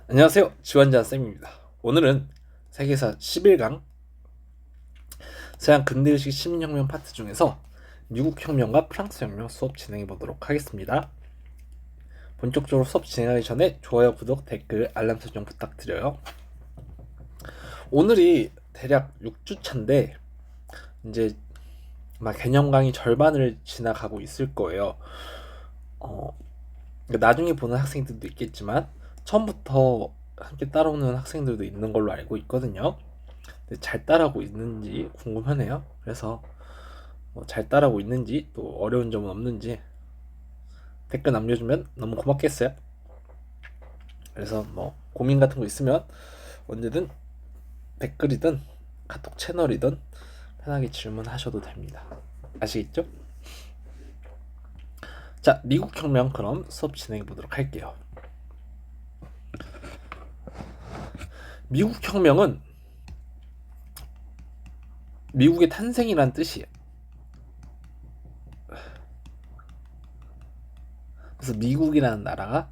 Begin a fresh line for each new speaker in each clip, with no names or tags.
안녕하세요. 지원자 쌤입니다. 오늘은 세계사 11강 서양 근대의식 시민혁명 파트 중에서 미국 혁명과 프랑스 혁명 수업 진행해 보도록 하겠습니다. 본격적으로 수업 진행하기 전에 좋아요, 구독, 댓글, 알람 설정 부탁드려요. 오늘이 대략 6주차인데 이제 아마 개념 강의 절반을 지나가고 있을 거예요. 나중에 보는 학생들도 있겠지만 처음부터 함께 따라오는 학생들도 있는 걸로 알고 있거든요. 잘 따라오고 있는지 궁금하네요. 그래서 잘 따라오고 있는지 또 어려운 점은 없는지 댓글 남겨주면 너무 고맙겠어요. 그래서 고민 같은 거 있으면 언제든 댓글이든 카톡 채널이든 편하게 질문하셔도 됩니다. 아시겠죠? 자, 미국 혁명 그럼 수업 진행해 보도록 할게요. 미국 혁명은 미국의 탄생이란 뜻이에요. 그래서 미국이라는 나라가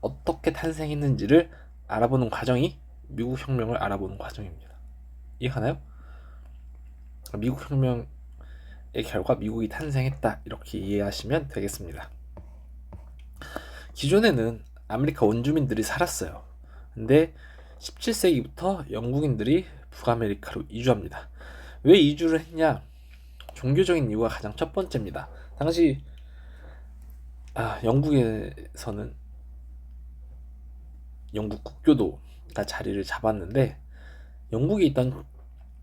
어떻게 탄생했는지를 알아보는 과정이 미국 혁명을 알아보는 과정입니다. 이해가나요? 미국 혁명의 결과 미국이 탄생했다 이렇게 이해하시면 되겠습니다. 기존에는 아메리카 원주민들이 살았어요. 근데 17세기부터 영국인들이 북아메리카로 이주합니다. 왜 이주를 했냐? 종교적인 이유가 가장 첫 번째입니다. 당시 영국에서는 영국 국교도가 자리를 잡았는데 영국에 있던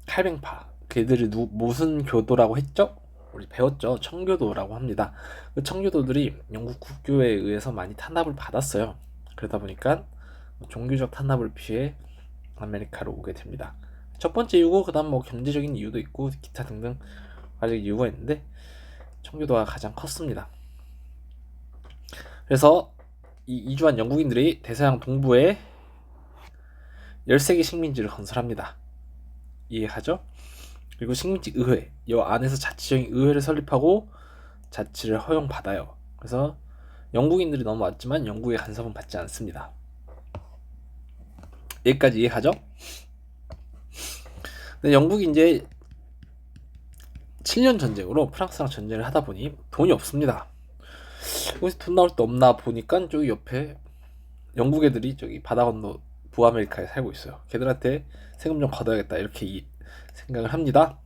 칼뱅파 그들이 무슨 교도라고 했죠? 우리 배웠죠. 청교도라고 합니다. 그 청교도들이 영국 국교에 의해서 많이 탄압을 받았어요. 그러다 보니까 종교적 탄압을 피해 아메리카로 오게 됩니다. 첫 번째 이유고 그다음 경제적인 이유도 있고 기타 등등 여러 가지 이유가 있는데 청교도가 가장 컸습니다. 그래서 이 이주한 영국인들이 대서양 동부에 13개 식민지를 건설합니다. 이해하죠? 그리고 식민지 의회, 이 안에서 자치적인 의회를 설립하고 자치를 허용받아요. 그래서 영국인들이 넘어왔지만 영국의 간섭은 받지 않습니다. 여기까지 이해하죠? 근데 영국이 이제 7년 전쟁으로 프랑스랑 전쟁을 하다 보니 돈이 없습니다. 여기서 돈 나올 데 없나 보니까 저기 옆에 영국 애들이 저기 바다 건너 북아메리카에 살고 있어요. 걔들한테 세금 좀 걷어야겠다 이렇게 생각을 합니다.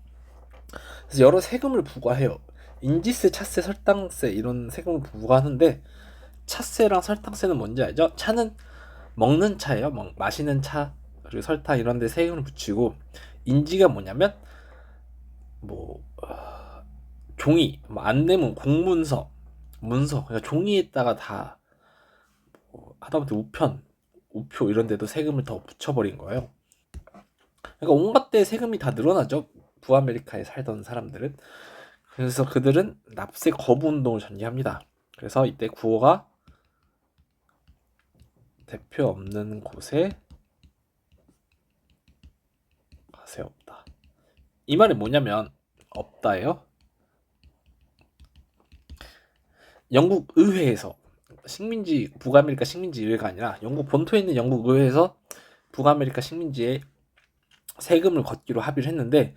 그래서 여러 세금을 부과해요. 인지세, 차세, 설탕세 이런 세금을 부과하는데 차세랑 설탕세는 뭔지 알죠? 차는 먹는 차예요. 마시는 차 그리고 설탕 이런 데 세금을 붙이고 인지가 뭐냐면 종이, 안내문, 공문서, 문서 그러니까 종이에다가 다 하다못해 우표 이런 데도 세금을 더 붙여버린 거예요. 그러니까 온갖 데 세금이 다 늘어나죠. 북아메리카에 살던 사람들은. 그래서 그들은 납세 거부 운동을 전개합니다. 그래서 이때 구호가 대표 없는 곳에 가세 없다. 이 말이 뭐냐면 없다예요. 영국 의회에서 북아메리카 식민지 의회가 아니라 영국 본토에 있는 영국 의회에서 북아메리카 식민지에 세금을 걷기로 합의를 했는데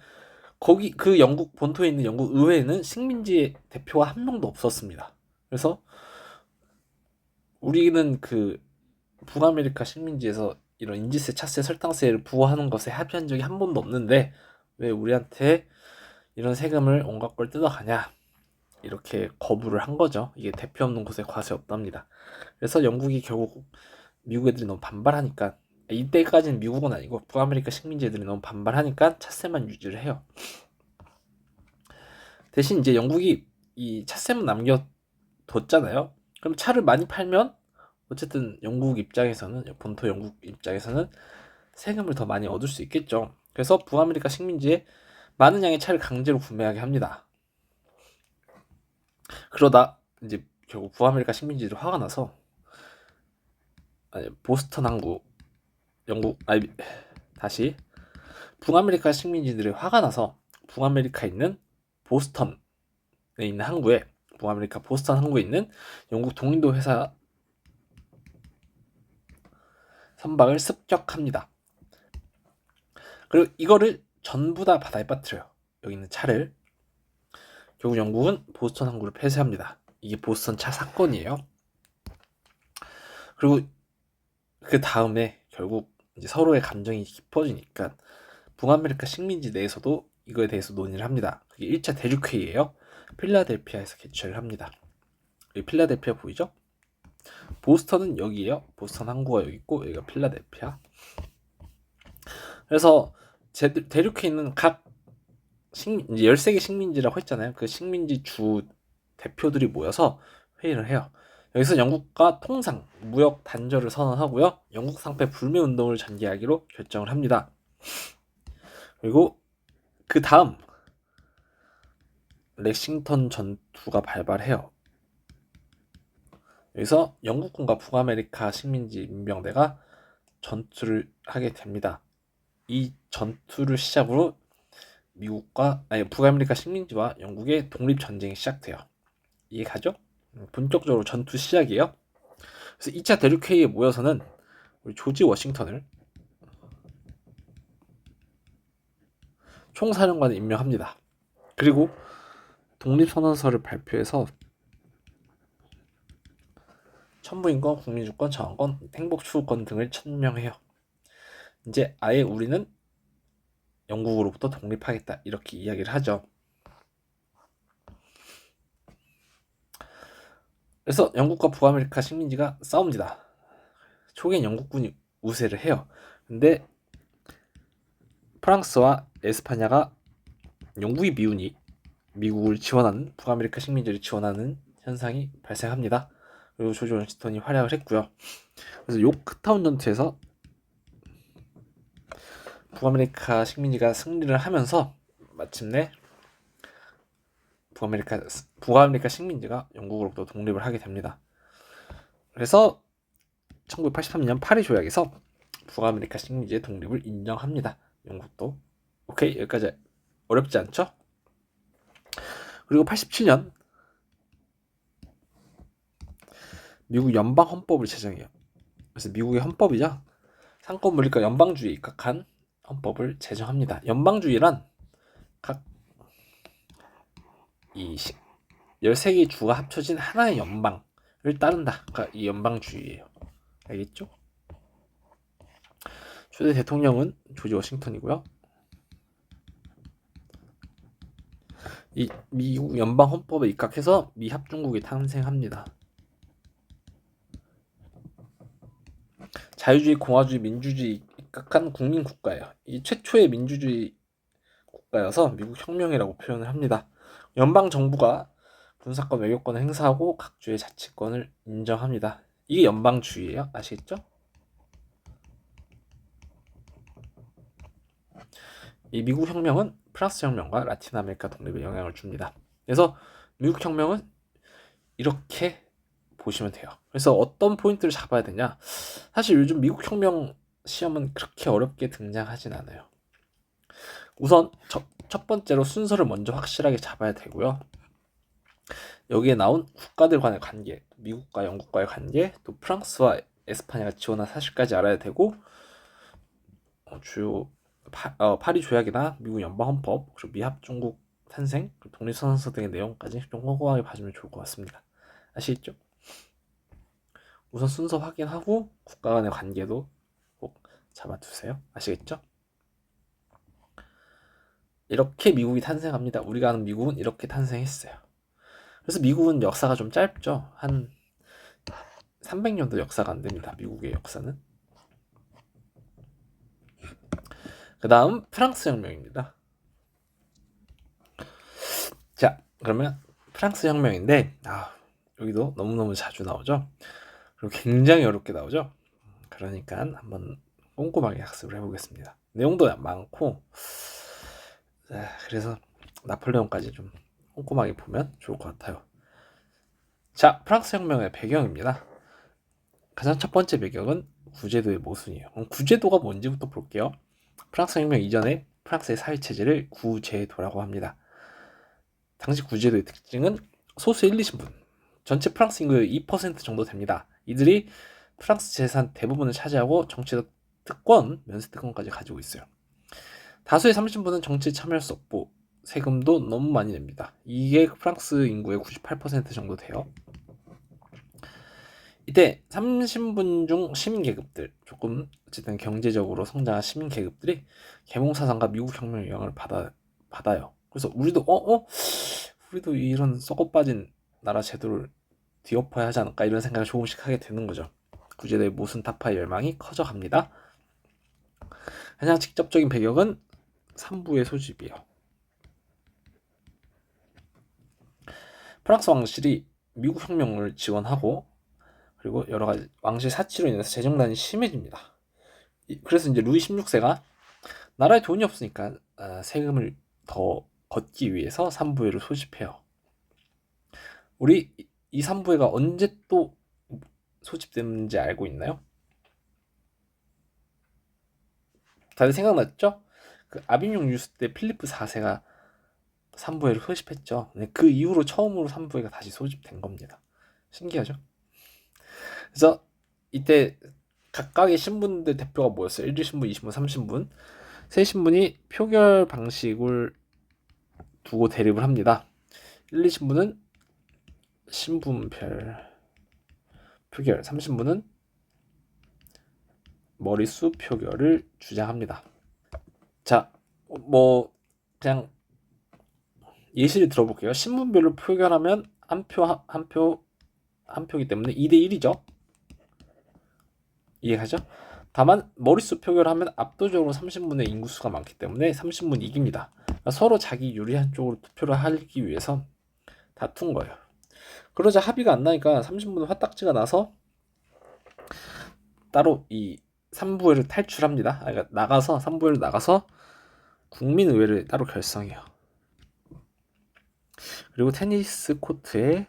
거기 그 영국 본토에 있는 영국 의회에는 식민지의 대표가 한 명도 없었습니다. 그래서 우리는 그 북아메리카 식민지에서 이런 인지세, 차세, 설탕세를 부과하는 것에 합의한 적이 한 번도 없는데 왜 우리한테 이런 세금을 온갖 걸 뜯어가냐 이렇게 거부를 한 거죠. 이게 대표 없는 곳에 과세 없답니다. 그래서 영국이 결국 미국 애들이 너무 반발하니까 이때까지는 미국은 아니고 북아메리카 식민지 애들이 너무 반발하니까 차세만 유지를 해요. 대신 이제 영국이 이 차세만 남겨뒀잖아요. 그럼 차를 많이 팔면 어쨌든 영국 입장에서는 본토 영국 입장에서는 세금을 더 많이 얻을 수 있겠죠. 그래서 북아메리카 식민지에 많은 양의 차를 강제로 구매하게 합니다. 그러다 이제 결국 북아메리카 식민지들이 화가 나서 보스턴 항구 다시 북아메리카 식민지들이 화가 나서 북아메리카에 있는 보스턴에 있는 항구에 북아메리카 보스턴 항구에 있는 영국 동인도 회사 선박을 습격합니다. 그리고 이거를 전부 다 바다에 빠뜨려요. 여기 있는 차를. 결국 영국은 보스턴 항구를 폐쇄합니다. 이게 보스턴 차 사건이에요. 그리고 그 다음에 결국 이제 서로의 감정이 깊어지니까 북아메리카 식민지 내에서도 이거에 대해서 논의를 합니다. 그게 1차 대륙회의예요. 필라델피아에서 개최를 합니다. 여기 필라델피아 보이죠? 보스턴은 여기에요. 보스턴 항구가 여기 있고 여기가 필라델피아. 그래서 대륙회에 있는 각 이제 13개 식민지라고 했잖아요. 그 식민지 주 대표들이 모여서 회의를 해요. 여기서 영국과 통상 무역 단절을 선언하고요. 영국 상패 불매 운동을 전개하기로 결정을 합니다. 그리고 그 다음 렉싱턴 전투가 발발해요. 여기서 영국군과 북아메리카 식민지 민병대가 전투를 하게 됩니다. 이 전투를 시작으로 북아메리카 식민지와 영국의 독립 전쟁이 시작돼요. 이해가죠? 본격적으로 전투 시작이에요. 그래서 2차 대륙회의에 모여서는 우리 조지 워싱턴을 총사령관을 임명합니다. 그리고 독립선언서를 발표해서 천부인권, 국민주권, 저항권, 행복추구권 등을 천명해요. 이제 아예 우리는 영국으로부터 독립하겠다 이렇게 이야기를 하죠. 그래서 영국과 북아메리카 식민지가 싸웁니다. 초기엔 영국군이 우세를 해요. 근데 프랑스와 에스파냐가 영국이 미우니 미국을 지원하는 북아메리카 식민지를 지원하는 현상이 발생합니다. 그리고 조지 워싱턴이 활약을 했고요. 그래서 요크타운 전투에서 북아메리카 식민지가 승리를 하면서 마침내 북아메리카 식민지가 영국으로부터 독립을 하게 됩니다. 그래서 1983년 파리 조약에서 북아메리카 식민지의 독립을 인정합니다. 영국도. 오케이, 여기까지 어렵지 않죠? 그리고 87년 미국 연방 헌법을 제정해요. 그래서 미국의 헌법이죠. 상권 분립과 연방주의에 입각한 헌법을 제정합니다. 연방주의란 각 이 13개 주가 합쳐진 하나의 연방을 따른다. 그러니까 이 연방주의예요. 알겠죠? 초대 대통령은 조지 워싱턴이고요. 이 미국 연방 헌법에 입각해서 미합중국이 탄생합니다. 자유주의, 공화주의, 민주주의 입각한 국민 국가예요. 이 최초의 민주주의 국가여서 미국 혁명이라고 표현을 합니다. 연방 정부가 군사권, 외교권을 행사하고 각 주의 자치권을 인정합니다. 이게 연방주의예요. 아시겠죠? 이 미국 혁명은 프랑스 혁명과 라틴 아메리카 독립에 영향을 줍니다. 그래서 미국 혁명은 이렇게 보시면 돼요. 그래서 어떤 포인트를 잡아야 되냐? 사실 요즘 미국 혁명 시험은 그렇게 어렵게 등장하진 않아요. 우선 첫 번째로 순서를 먼저 확실하게 잡아야 되고요. 여기에 나온 국가들 간의 관계, 미국과 영국과의 관계, 또 프랑스와 에스파냐가 지원한 사실까지 알아야 되고, 주요 파리 조약이나 미국 연방 헌법, 그리고 미합중국 탄생, 독립선언서 등의 내용까지 좀 꼼꼼하게 봐주면 좋을 것 같습니다. 아시겠죠? 우선 순서 확인하고 국가 간의 관계도 꼭 잡아두세요. 아시겠죠? 이렇게 미국이 탄생합니다. 우리가 아는 미국은 이렇게 탄생했어요. 그래서 미국은 역사가 좀 짧죠. 한 300년도 역사가 안 됩니다. 미국의 역사는. 그 다음 프랑스 혁명입니다. 자, 그러면 프랑스 혁명인데 여기도 너무너무 자주 나오죠. 그리고 굉장히 어렵게 나오죠. 그러니까 한번 꼼꼼하게 학습을 해보겠습니다. 내용도 많고, 그래서 나폴레옹까지 좀 꼼꼼하게 보면 좋을 것 같아요. 자, 프랑스 혁명의 배경입니다. 가장 첫 번째 배경은 구제도의 모순이에요. 그럼 구제도가 뭔지부터 볼게요. 프랑스 혁명 이전에 프랑스의 사회체제를 구제도라고 합니다. 당시 구제도의 특징은 소수 1, 2신분, 전체 프랑스 인구의 2% 정도 됩니다. 이들이 프랑스 재산 대부분을 차지하고 정치적 특권, 면세 특권까지 가지고 있어요. 다수의 30분은 정치에 참여할 수 없고 세금도 너무 많이 냅니다. 이게 프랑스 인구의 98% 정도 돼요. 이때 30분 중 시민 계급들, 조금 어쨌든 경제적으로 성장한 시민 계급들이 계몽사상과 미국 혁명의 영향을 받아요. 그래서 우리도 이런 썩어 빠진 나라 제도를 뒤엎어야 하지 않을까 이런 생각을 조금씩 하게 되는 거죠. 구제도의 모순타파의 열망이 커져갑니다. 가장 직접적인 배경은 3부의 소집이에요. 프랑스 왕실이 미국 혁명을 지원하고 그리고 여러 가지 왕실 사치로 인해서 재정난이 심해집니다. 그래서 이제 루이 16세가 나라에 돈이 없으니까 세금을 더 걷기 위해서 3부회를 소집해요. 우리 이 3부회가 언제 또 소집됐는지 알고 있나요? 다들 생각났죠? 그 아비뇽 유수 때 필리프 4세가 3부회를 소집했죠. 네, 그 이후로 처음으로 3부회가 다시 소집된 겁니다. 신기하죠? 그래서 이때 각각의 신분들 대표가 뭐였어요? 1일 신분, 2신분, 3신분. 세 신분이 표결 방식을 두고 대립을 합니다. 1, 2신분은 신분별 표결, 3신분은 머릿수 표결을 주장합니다. 자, 그냥 예시를 들어볼게요. 신분별로 표결하면 한 표이기 때문에 2대 1이죠. 이해가죠? 다만 머릿수 표결하면 압도적으로 30분의 인구수가 많기 때문에 30분 이깁니다. 그러니까 서로 자기 유리한 쪽으로 투표를 하기 위해서 다툰 거예요. 그러자 합의가 안 나니까 30분은 화딱지가 나서 따로 이 3부회를 탈출합니다. 그러니까 3부회를 나가서 국민의회를 따로 결성해요. 그리고 테니스 코트에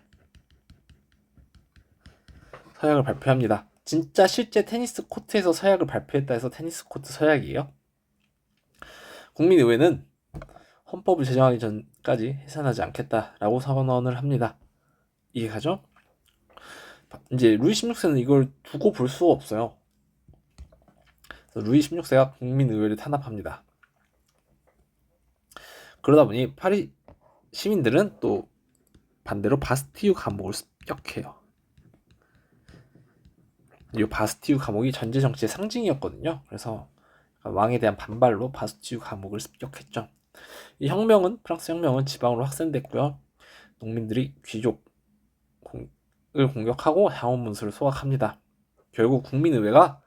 서약을 발표합니다. 진짜 실제 테니스 코트에서 서약을 발표했다 해서 테니스 코트 서약이에요. 국민의회는 헌법을 제정하기 전까지 해산하지 않겠다라고 선언을 합니다. 이해가죠? 이제 루이 16세는 이걸 두고 볼 수가 없어요. 그래서 루이 16세가 국민의회를 탄압합니다. 그러다 보니 파리 시민들은 또 반대로 바스티유 감옥을 습격해요. 이 바스티유 감옥이 전제 정치의 상징이었거든요. 그래서 왕에 대한 반발로 바스티유 감옥을 습격했죠. 이 프랑스 혁명은 지방으로 확산됐고요. 농민들이 귀족을 공격하고 자원 문서를 소각합니다. 결국 국민의회가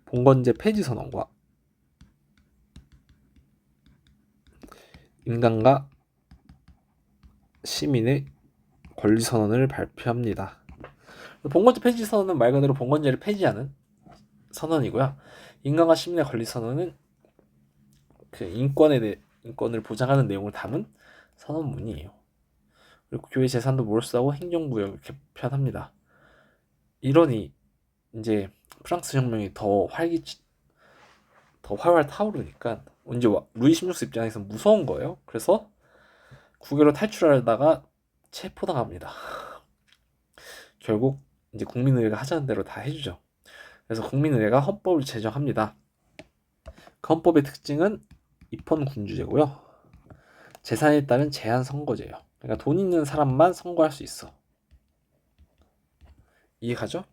봉건제 폐지 선언과 인간과 시민의 권리 선언을 발표합니다. 봉건제 폐지 선언은 말 그대로 봉건제를 폐지하는 선언이고요. 인간과 시민의 권리 선언은 그 인권을 보장하는 내용을 담은 선언문이에요. 그리고 교회 재산도 몰수하고 행정구역을 개편합니다. 이러니 이제 프랑스 혁명이 더 활활 타오르니까 이제 루이 16세 입장에서 무서운 거예요. 그래서 국외로 탈출하다가 체포당합니다. 결국 이제 국민의회가 하자는 대로 다 해주죠. 그래서 국민의회가 헌법을 제정합니다. 그 헌법의 특징은 입헌 군주제고요. 재산에 따른 제한 선거제예요. 그러니까 돈 있는 사람만 선거할 수 있어. 이해가죠?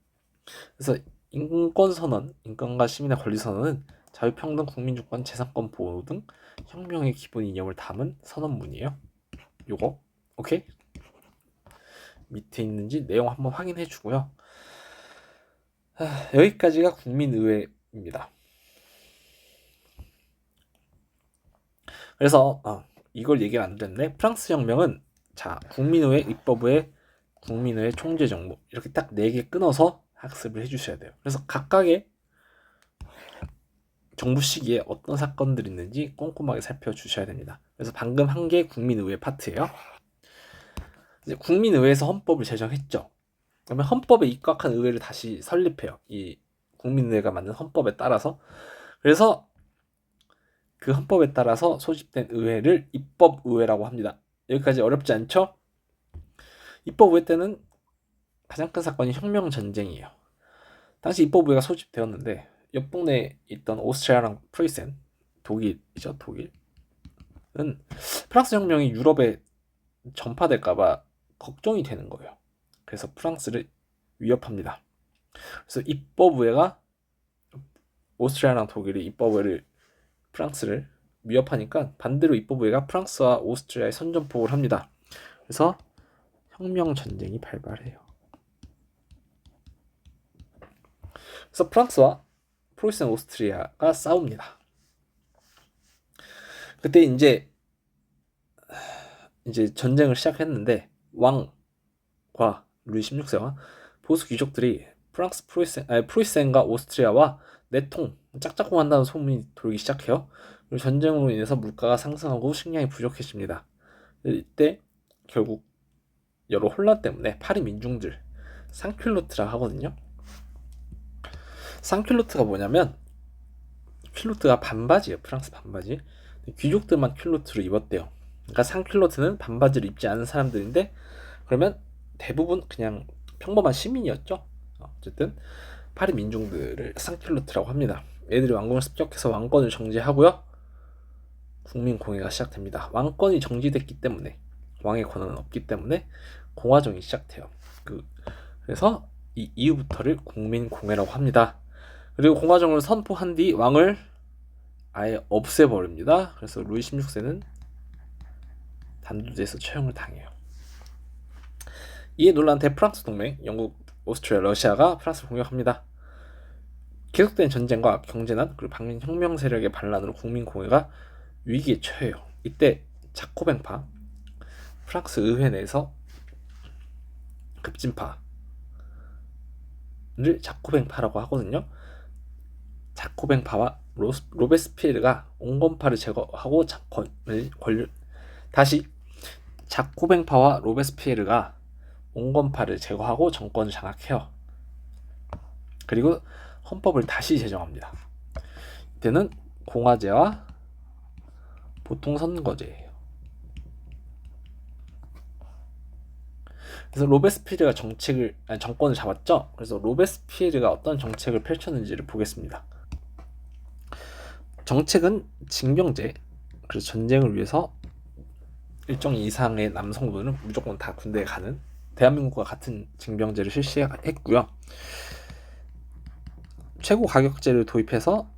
그래서 인권선언, 인권과 시민의 권리선언은 자유평등, 국민주권, 재산권 보호 등 혁명의 기본 이념을 담은 선언문이에요. 요거 오케이? 밑에 있는지 내용 한번 확인해 주고요. 여기까지가 국민의회입니다. 그래서 이걸 얘기를 안 됐네. 프랑스 혁명은 국민의회, 입법부의 국민의회, 총재정부 이렇게 딱 4개 끊어서 학습을 해주셔야 돼요. 그래서 각각의 정부 시기에 어떤 사건들이 있는지 꼼꼼하게 살펴주셔야 됩니다. 그래서 방금 한 게 국민의회 파트예요. 이제 국민의회에서 헌법을 제정했죠. 그러면 헌법에 입각한 의회를 다시 설립해요. 이 국민의회가 만든 헌법에 따라서. 그래서 그 헌법에 따라서 소집된 의회를 입법의회라고 합니다. 여기까지 어렵지 않죠? 입법의회 때는 가장 큰 사건이 혁명 전쟁이에요. 당시 입법부가 소집되었는데 옆 동네에 있던 오스트리아랑 프로이센, 독일이죠, 독일은 프랑스 혁명이 유럽에 전파될까봐 걱정이 되는 거예요. 그래서 프랑스를 위협합니다. 그래서 입법부가 오스트리아랑 독일이 입법부를 프랑스를 위협하니까 반대로 입법부가 프랑스와 오스트리아에 선전포고를 합니다. 그래서 혁명 전쟁이 발발해요. 그래서 프랑스와 프로이센 오스트리아가 싸웁니다. 그때 이제 전쟁을 시작했는데 왕과 루이 16세와 보수 귀족들이 프로이센과 오스트리아와 내통 짝짝꿍 한다는 소문이 돌기 시작해요. 그리고 전쟁으로 인해서 물가가 상승하고 식량이 부족해집니다. 이때 결국 여러 혼란 때문에 파리 민중들 상큘로트라 하거든요. 상큘로트가 뭐냐면 큘로트가 반바지예요. 프랑스 반바지. 귀족들만 큘로트를 입었대요. 그러니까 상큘로트는 반바지를 입지 않은 사람들인데 그러면 대부분 그냥 평범한 시민이었죠. 어쨌든 파리 민중들을 상큘로트라고 합니다. 얘들이 왕궁을 습격해서 왕권을 정지하고요. 국민공회가 시작됩니다. 왕권이 정지됐기 때문에 왕의 권한은 없기 때문에 공화정이 시작돼요. 그래서 이 이후부터를 국민공회라고 합니다. 그리고 공화정을 선포한 뒤 왕을 아예 없애버립니다. 그래서 루이 16세는 단두대에서 처형을 당해요. 이에 놀란 대프랑스 동맹, 영국, 오스트리아, 러시아가 프랑스를 공격합니다. 계속된 전쟁과 경제난 그리고 반민혁명 세력의 반란으로 국민공회가 위기에 처해요. 이때 자코뱅파, 프랑스 의회 내에서 급진파를 자코뱅파라고 하거든요. 자코뱅파와 로베스피에르가 온건파를 제거하고 자코뱅파와 로베스피에르가 온건파를 제거하고 정권을 장악해요. 그리고 헌법을 다시 제정합니다. 이때는 공화제와 보통선거제예요. 그래서 로베스피에르가 정권을 잡았죠. 그래서 로베스피에르가 어떤 정책을 펼쳤는지를 보겠습니다. 정책은 징병제, 그래서 전쟁을 위해서 일정 이상의 남성분은 무조건 다 군대에 가는 대한민국과 같은 징병제를 실시했고요. 최고 가격제를 도입해서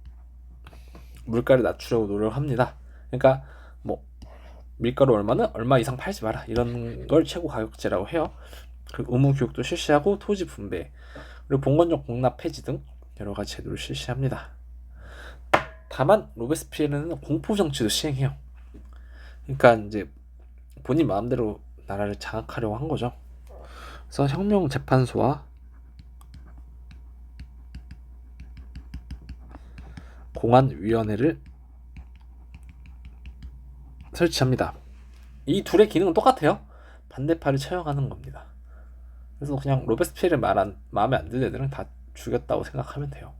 물가를 낮추려고 노력을 합니다. 그러니까 뭐 밀가루 얼마는 얼마 이상 팔지 마라 이런 걸 최고 가격제라고 해요. 그리고 의무 교육도 실시하고 토지 분배 그리고 봉건적 공납 폐지 등 여러 가지 제도를 실시합니다. 다만 로베스피에르는 공포 정치도 시행해요. 그러니까 이제 본인 마음대로 나라를 장악하려고 한 거죠. 그래서 혁명 재판소와 공안위원회를 설치합니다. 이 둘의 기능은 똑같아요. 반대파를 처형하는 겁니다. 그래서 그냥 로베스피에르 마음에 안 드는 애들은 다 죽였다고 생각하면 돼요.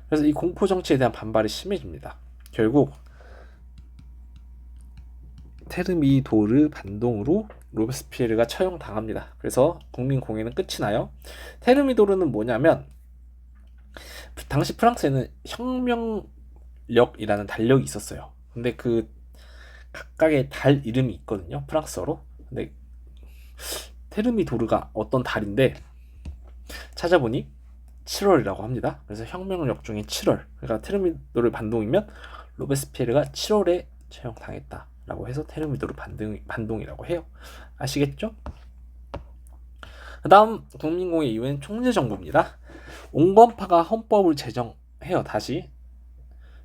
그래서 이 공포 정치에 대한 반발이 심해집니다. 결국 테르미도르 반동으로 로베스피에르가 처형당합니다. 그래서 국민공회는 끝이 나요. 테르미도르는 뭐냐면 당시 프랑스에는 혁명력이라는 달력이 있었어요. 근데 그 각각의 달 이름이 있거든요. 프랑스어로. 근데 테르미도르가 어떤 달인데 찾아보니 7월이라고 합니다. 그래서 혁명력 중에 7월. 그러니까 테르미도르 반동이면 로베스피에르가 7월에 처형당했다라고 해서 테르미도르 반동이라고 해요. 아시겠죠? 다음 국민공회 이후엔 총재정부입니다. 온건파가 헌법을 제정해요. 다시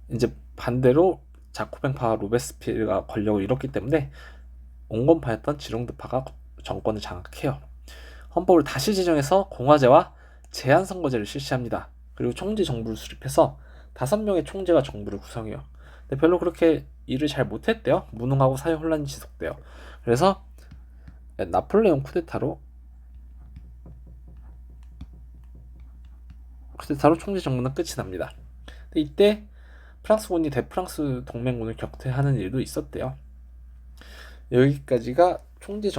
이제 반대로 자코뱅파와 로베스피에르가 권력을 잃었기 때문에 온건파였던 지롱드파가 정권을 장악해요. 헌법을 다시 제정해서 공화제와 제한선거제를 실시합니다. 그리고 총재 정부를 수립해서 5명의 총재가 정부를 구성해요. 근데 별로 그렇게 일을 잘 못했대요. 무능하고 사회 혼란이 지속돼요. 그래서 나폴레옹 쿠데타로 총재 정부는 끝이 납니다. 근데 이때 프랑스군이 대프랑스 동맹군을 격퇴하는 일도 있었대요. 여기까지가 총재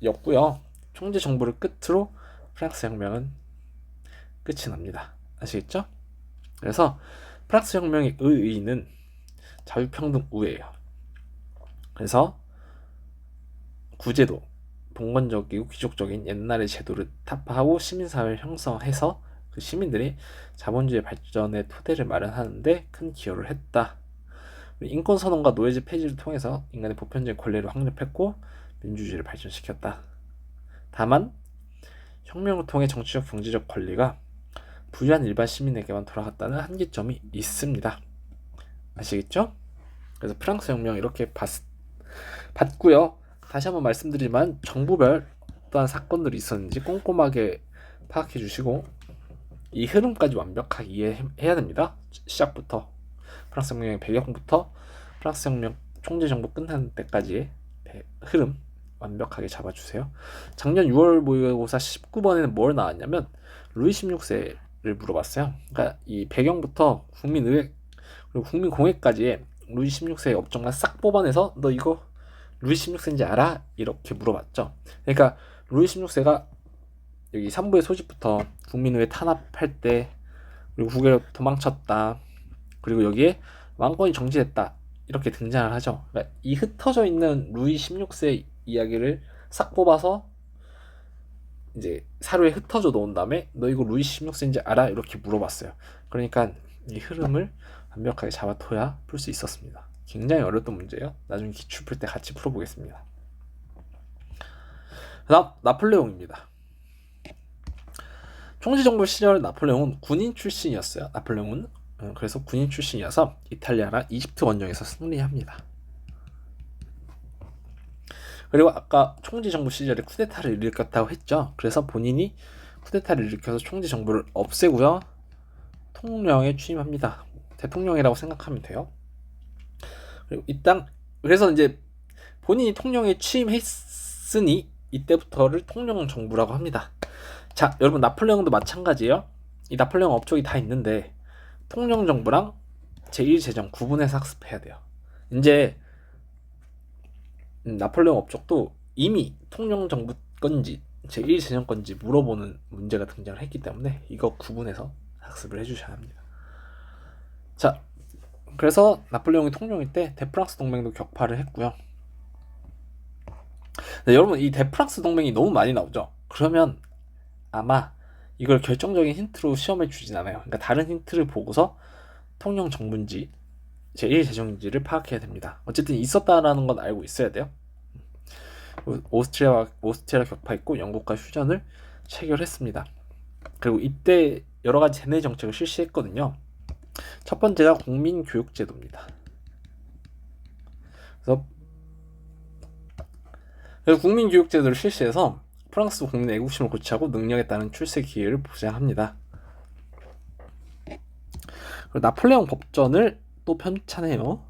정부였고요. 총재 정부를 끝으로 프랑스 혁명은 끝이 납니다. 아시겠죠? 그래서 프랑스 혁명의 의의는 자유평등 우애예요. 그래서 구제도 봉건적이고 귀족적인 옛날의 제도를 타파하고 시민사회를 형성해서 그 시민들이 자본주의 발전의 토대를 마련하는데 큰 기여를 했다. 인권선언과 노예제 폐지를 통해서 인간의 보편적인 권리를 확립했고 민주주의를 발전시켰다. 다만 혁명을 통해 정치적 경제적 권리가 부유한 일반 시민에게만 돌아갔다는 한계점이 있습니다. 아시겠죠? 그래서 프랑스 혁명 이렇게 봤고요. 다시 한번 말씀드리지만 정부별 어떠한 사건들이 있었는지 꼼꼼하게 파악해 주시고 이 흐름까지 완벽하게 이해해야 됩니다. 시작부터 프랑스 혁명의 배경부터 프랑스 혁명 총재 정부 끝나는 때까지의 흐름 완벽하게 잡아주세요. 작년 6월 모의고사 19번에는 뭘 나왔냐면 루이 16세를 물어봤어요. 그러니까 이 배경부터 국민의회 그리고 국민공회까지의 루이 16세의 업적만 싹 뽑아내서 너 이거 루이 16세인지 알아? 이렇게 물어봤죠. 그러니까 루이 16세가 여기 3부의 소집부터 국민의회 탄압할 때 그리고 국외로 도망쳤다. 그리고 여기에 왕권이 정지됐다. 이렇게 등장을 하죠. 그러니까 이 흩어져 있는 루이 16세 이야기를 싹 뽑아서 이제 사료에 흩어져 놓은 다음에 너 이거 루이 16세인지 알아? 이렇게 물어봤어요. 그러니까 이 흐름을 완벽하게 잡아둬야 풀 수 있었습니다. 굉장히 어려웠던 문제예요. 나중에 기출 풀 때 같이 풀어보겠습니다. 다음 나폴레옹입니다. 총지정부 시절 나폴레옹은 군인 출신이었어요. 나폴레옹은 그래서 군인 출신이어서 이탈리아나 이집트 원정에서 승리합니다. 그리고 아까 총지정부 시절에 쿠데타를 일으켰다고 했죠. 그래서 본인이 쿠데타를 일으켜서 총지정부를 없애고요. 통령에 취임합니다. 대통령이라고 생각하면 돼요. 그리고 그래서 이제 본인이 통령에 취임했으니 이때부터를 통령 정부라고 합니다. 자, 여러분 나폴레옹도 마찬가지예요. 이 나폴레옹 업적이 다 있는데 통령 정부랑 제1제정 구분해서 학습해야 돼요. 이제 나폴레옹 업적도 이미 통령 정부 건지 제1제정 건지 물어보는 문제가 등장을 했기 때문에 이거 구분해서 학습을 해주셔야 합니다. 자, 그래서 나폴레옹이 통령일 때 대프랑스 동맹도 격파를 했고요. 네, 여러분 이 대프랑스 동맹이 너무 많이 나오죠. 그러면 아마 이걸 결정적인 힌트로 시험에 주진 않아요. 그러니까 다른 힌트를 보고서 통령 정부인지 제1제정인지를 파악해야 됩니다. 어쨌든 있었다라는 건 알고 있어야 돼요. 오스트리아 격파했고 영국과 휴전을 체결했습니다. 그리고 이때 여러 가지 대내 정책을 실시했거든요. 첫 번째가 국민교육제도입니다. 그래서 국민교육제도를 실시해서 프랑스 국민의 애국심을 고취하고 능력에 따른 출세 기회를 보장합니다. 그리고 나폴레옹 법전을 또 편찬해요.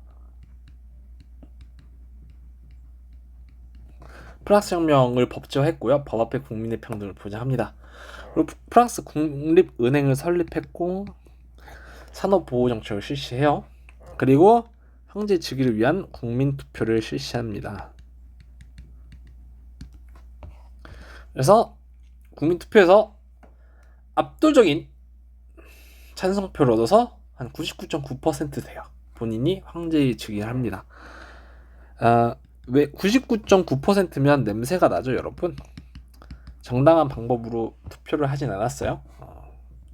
프랑스 혁명을 법제화했고요. 법 앞에 국민의 평등을 보장합니다. 그리고 프랑스 국립은행을 설립했고 산업보호정책을 실시해요. 그리고 황제 즉위를 위한 국민투표를 실시합니다. 그래서 국민투표에서 압도적인 찬성표를 얻어서 한 99.9% 돼요. 본인이 황제의 즉위를 합니다. 왜 99.9%면 냄새가 나죠, 여러분? 정당한 방법으로 투표를 하진 않았어요.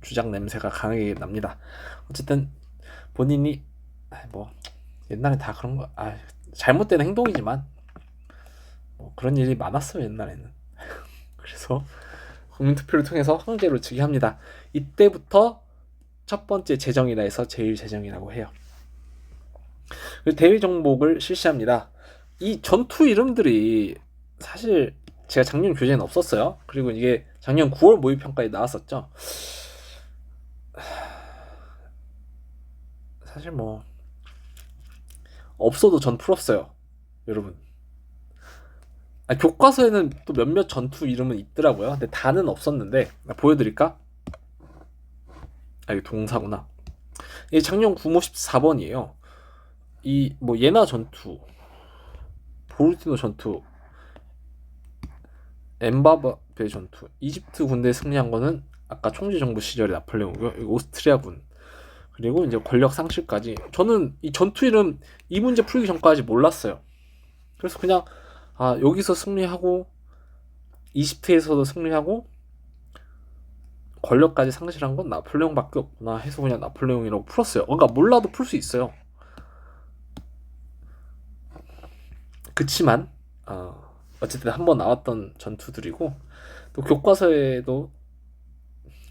주작 냄새가 강하게 납니다. 어쨌든 본인이 뭐 옛날에 다 그런 거 잘못된 행동이지만 뭐 그런 일이 많았어요, 옛날에는. 그래서 국민투표를 통해서 황제로 즉위합니다. 이때부터 첫 번째 제정이라 해서 제1제정이라고 해요. 대외정복을 실시합니다. 이 전투 이름들이 사실 제가 작년 교재에는 없었어요. 그리고 이게 작년 9월 모의평가에 나왔었죠. 사실 뭐 없어도 전 풀었어요, 여러분. 교과서에는 또 몇몇 전투 이름은 있더라고요. 근데 다는 없었는데 보여드릴까? 이게 동사구나. 이게 작년 9모 14번이에요. 이 뭐 예나 전투, 보르티노 전투, 이집트의 전투. 이집트 군대 승리한 거는 아까 총지 정부 시절의 나폴레옹이고요. 오스트리아군. 그리고 이제 권력 상실까지. 저는 이 전투 이름 이 문제 풀기 전까지 몰랐어요. 그래서 그냥 여기서 승리하고 이집트에서도 승리하고 권력까지 상실한 건 나폴레옹밖에 없구나 해서 그냥 나폴레옹이라고 풀었어요. 그러니까 몰라도 풀 수 있어요. 그치만 어쨌든 한번 나왔던 전투들이고 또 교과서에도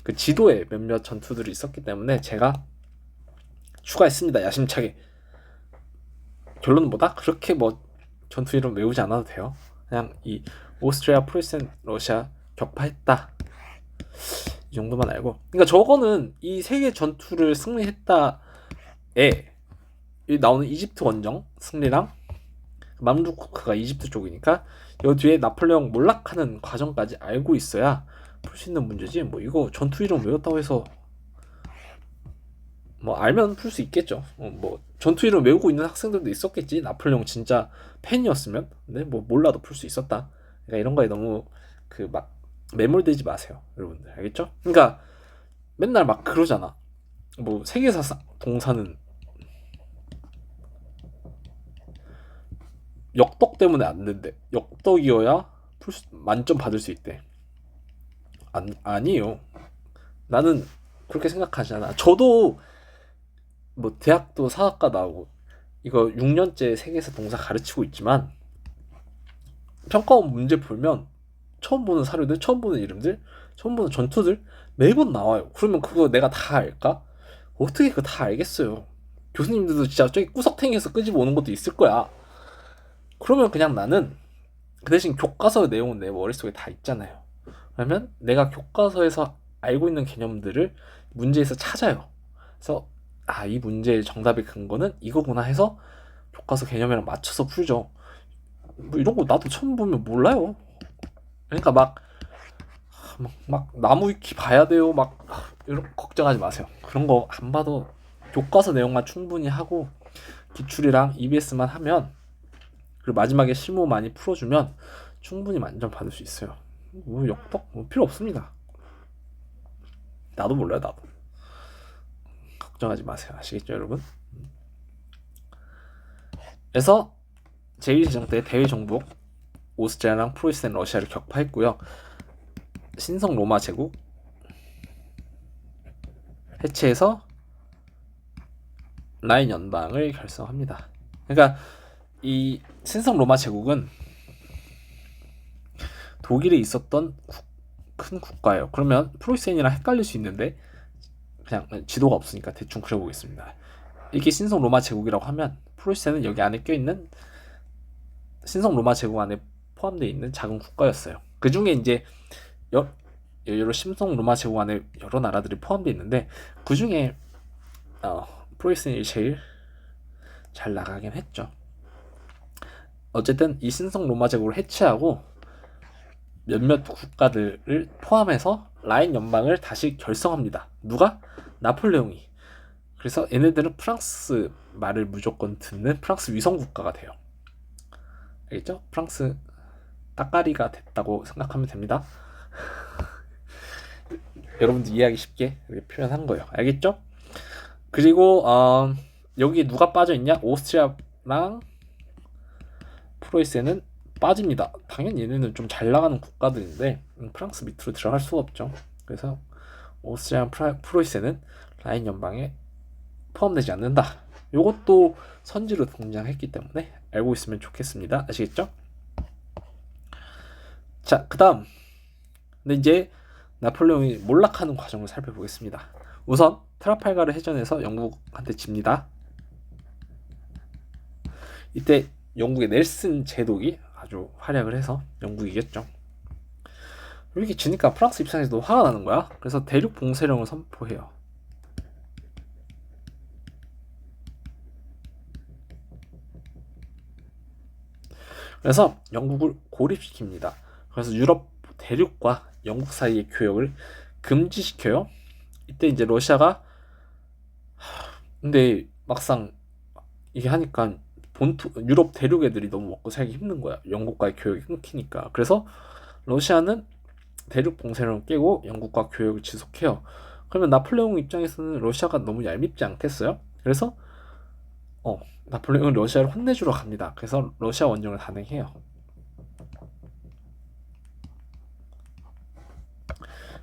그 지도에 몇몇 전투들이 있었기 때문에 제가 추가했습니다. 야심차게. 결론은 뭐다? 그렇게 뭐 전투 이름 외우지 않아도 돼요. 그냥 이 오스트리아, 프로이센, 러시아 격파했다. 이 정도만 알고. 그러니까 저거는 이 세계 전투를 승리했다에 나오는 이집트 원정 승리랑 맘루크가 이집트 쪽이니까 여 뒤에 나폴레옹 몰락하는 과정까지 알고 있어야 풀 수 있는 문제지. 뭐 이거 전투 이름 외웠다고 해서 뭐 알면 풀 수 있겠죠. 뭐 전투 이름 외우고 있는 학생들도 있었겠지. 나폴레옹 진짜 팬이었으면. 근데 뭐 몰라도 풀 수 있었다. 그러니까 이런 거에 너무 그 막 매몰되지 마세요, 여러분들. 알겠죠? 그러니까 맨날 막 그러잖아. 뭐 세계사 동사는 역덕 때문에 안 된대. 역덕이어야 만점 받을 수 있대. 아니에요. 나는 그렇게 생각하지 않아. 저도 뭐 대학도 사학과 나오고 이거 6년째 세계사 동사 가르치고 있지만 평가원 문제 보면 처음 보는 사료들, 처음 보는 이름들, 처음 보는 전투들 매번 나와요. 그러면 그거 내가 다 알까? 어떻게 그거 다 알겠어요. 교수님들도 진짜 저기 구석탱이에서 끄집어 오는 것도 있을 거야. 그러면 그냥 나는 그 대신 교과서 내용은 내 머릿속에 다 있잖아요. 그러면 내가 교과서에서 알고 있는 개념들을 문제에서 찾아요. 그래서 이 문제의 정답의 근거는 이거구나 해서 교과서 개념이랑 맞춰서 풀죠. 뭐 이런 거 나도 처음 보면 몰라요. 그러니까 막 나무 위키 봐야 돼요. 막 이런 거 걱정하지 마세요. 그런 거 안 봐도 교과서 내용만 충분히 하고 기출이랑 EBS만 하면 그리고 마지막에 실무 많이 풀어주면 충분히 만점 받을 수 있어요. 뭐 역덕 뭐 필요 없습니다. 나도 몰라요. 나도. 걱정하지 마세요. 아시겠죠, 여러분? 그래서 제1제정 때 대외 정복 오스트리아랑 프로이센 러시아를 격파했고요. 신성 로마 제국 해체해서 라인 연방을 결성합니다. 그러니까 이 신성 로마 제국은 독일에 있었던 큰 국가예요. 그러면 프로이센이랑 헷갈릴 수 있는데 그냥 지도가 없으니까 대충 그려보겠습니다. 이게 신성 로마 제국이라고 하면 프로이센은 여기 안에 껴있는 신성 로마 제국 안에 포함되어 있는 작은 국가였어요. 그 중에 이제 여러 신성 로마 제국 안에 여러 나라들이 포함되어 있는데 그 중에 프로이센이 제일 잘 나가긴 했죠. 어쨌든 이 신성 로마 제국을 해체하고 몇몇 국가들을 포함해서 라인 연방을 다시 결성합니다. 누가? 나폴레옹이. 그래서 얘네들은 프랑스 말을 무조건 듣는 프랑스 위성 국가가 돼요. 알겠죠? 프랑스 따까리가 됐다고 생각하면 됩니다. 여러분들 이해하기 쉽게 이렇게 표현한 거예요. 알겠죠? 그리고 여기 누가 빠져있냐? 오스트리아랑 프로이센은 빠집니다. 당연히 얘네는 좀 잘 나가는 국가들인데 프랑스 밑으로 들어갈 수가 없죠. 그래서 오스트리아 프로이센은 라인 연방에 포함되지 않는다. 이것도 선지로 등장했기 때문에 알고 있으면 좋겠습니다. 아시겠죠? 자, 그 다음 근데 이제 나폴레옹이 몰락하는 과정을 살펴보겠습니다. 우선 트라팔가르 해전에서 영국한테 집니다. 이때 영국의 넬슨 제독이 아주 활약을 해서 영국이 이겼죠. 이렇게 지니까 프랑스 입장에서도 화가 나는 거야. 그래서 대륙 봉쇄령을 선포해요. 그래서 영국을 고립시킵니다. 그래서 유럽 대륙과 영국 사이의 교역을 금지시켜요. 이때 이제 러시아가 근데 막상 이게 하니까 유럽 대륙 애들이 너무 먹고 살기 힘든 거야. 영국과의 교역이 끊기니까. 그래서 러시아는 대륙 봉쇄를 깨고 영국과 교역을 지속해요. 그러면 나폴레옹 입장에서는 러시아가 너무 얄밉지 않겠어요? 그래서 나폴레옹은 러시아를 혼내주러 갑니다. 그래서 러시아 원정을 단행해요.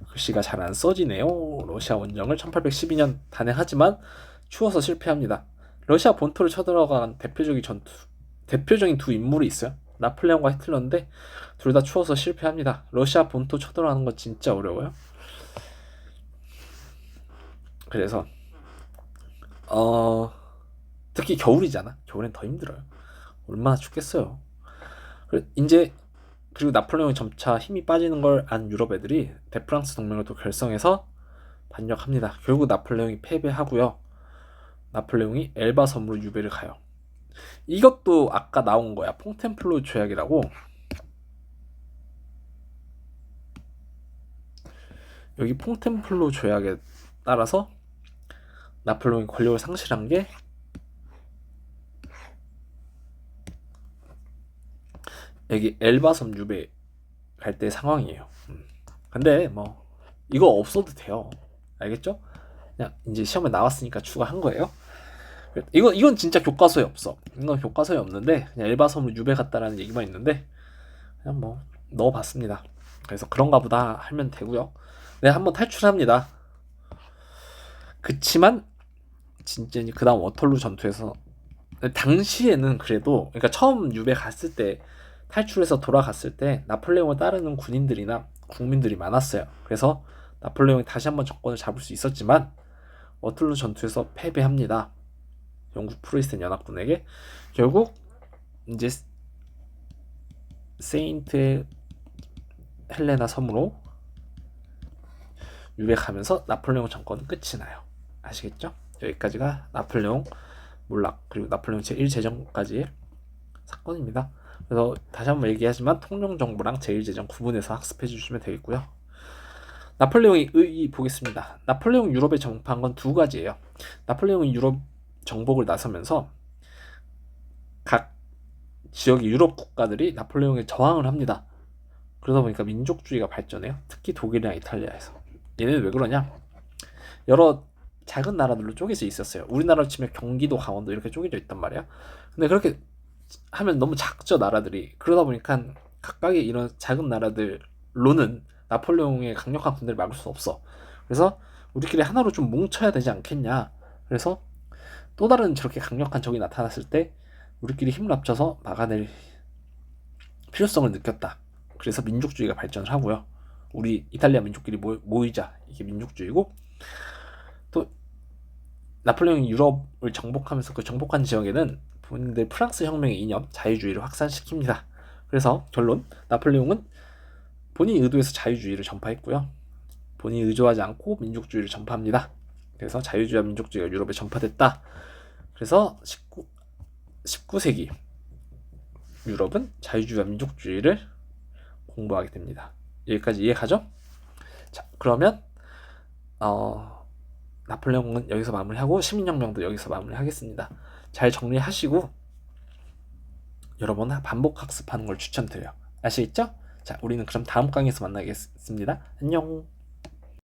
글씨가 잘 안 써지네요. 러시아 원정을 1812년 단행하지만 추워서 실패합니다. 러시아 본토를 쳐들어간 대표적인 두 인물이 있어요. 나폴레옹과 히틀러인데 둘 다 추워서 실패합니다. 러시아 본토 쳐들어가는 거 진짜 어려워요. 그래서 특히 겨울이잖아. 겨울엔 더 힘들어요. 얼마나 춥겠어요. 그리고 나폴레옹이 점차 힘이 빠지는 걸 안 유럽 애들이 대프랑스 동맹을 또 결성해서 반역합니다. 결국 나폴레옹이 패배하고요. 나폴레옹이 엘바 섬으로 유배를 가요. 이것도 아까 나온 거야. 퐁텐플로 조약이라고. 여기 퐁텐플로 조약에 따라서 나폴레옹이 권력을 상실한 게 여기 엘바섬 유배 갈 때 상황이에요. 근데 뭐 이거 없어도 돼요. 알겠죠? 그냥 이제 시험에 나왔으니까 추가한 거예요. 이건 진짜 교과서에 없어. 이건 교과서에 없는데 그냥 엘바섬으로 유배 갔다라는 얘기만 있는데 그냥 뭐 넣어봤습니다. 그래서 그런가 보다 하면 되고요. 네, 한번 탈출합니다. 그치만 진짜 그 다음 워털루 전투에서 당시에는 그래도 그러니까 처음 유배 갔을 때 탈출해서 돌아갔을 때 나폴레옹을 따르는 군인들이나 국민들이 많았어요. 그래서 나폴레옹이 다시 한번 정권을 잡을 수 있었지만 워털루 전투에서 패배합니다. 영국 프로이센 연합군에게. 결국 이제 세인트 헬레나 섬으로 유배가면서 나폴레옹 정권은 끝이 나요. 아시겠죠? 여기까지가 나폴레옹 몰락 그리고 나폴레옹 제1제정까지의 사건입니다. 그래서 다시 한번 얘기하지만 통용정부랑 제1제정 구분해서 학습해 주시면 되겠고요. 나폴레옹의 의의 보겠습니다. 나폴레옹 유럽에 정복한 건 두 가지예요. 나폴레옹이 유럽 정복을 나서면서 각 지역의 유럽 국가들이 나폴레옹에 저항을 합니다. 그러다 보니까 민족주의가 발전해요. 특히 독일이랑 이탈리아에서. 얘네는 왜 그러냐? 여러 작은 나라들로 쪼개져 있었어요. 우리나라로 치면 경기도, 강원도 이렇게 쪼개져 있단 말이야. 근데 그렇게 하면 너무 작죠, 나라들이. 그러다 보니까 각각의 이런 작은 나라들로는 나폴레옹의 강력한 군대를 막을 수 없어. 그래서 우리끼리 하나로 좀 뭉쳐야 되지 않겠냐. 그래서 또 다른 저렇게 강력한 적이 나타났을 때 우리끼리 힘을 합쳐서 막아낼 필요성을 느꼈다. 그래서 민족주의가 발전을 하고요. 우리 이탈리아 민족끼리 모이자. 이게 민족주의고, 또 나폴레옹이 유럽을 정복하면서 그 정복한 지역에는 본인들 프랑스 혁명의 이념, 자유주의를 확산시킵니다. 그래서 결론, 나폴레옹은 본인이 의도해서 자유주의를 전파했고요. 본인이 의도하지 않고 민족주의를 전파합니다. 그래서 자유주의와 민족주의가 유럽에 전파됐다. 그래서 19세기 유럽은 자유주의와 민족주의를 공부하게 됩니다. 여기까지 이해가죠? 자, 그러면 나폴레옹은 여기서 마무리하고 시민혁명도 여기서 마무리하겠습니다. 잘 정리하시고 여러 번 반복 학습하는 걸 추천드려요. 아시겠죠? 자, 우리는 그럼 다음 강의에서 만나겠습니다. 안녕.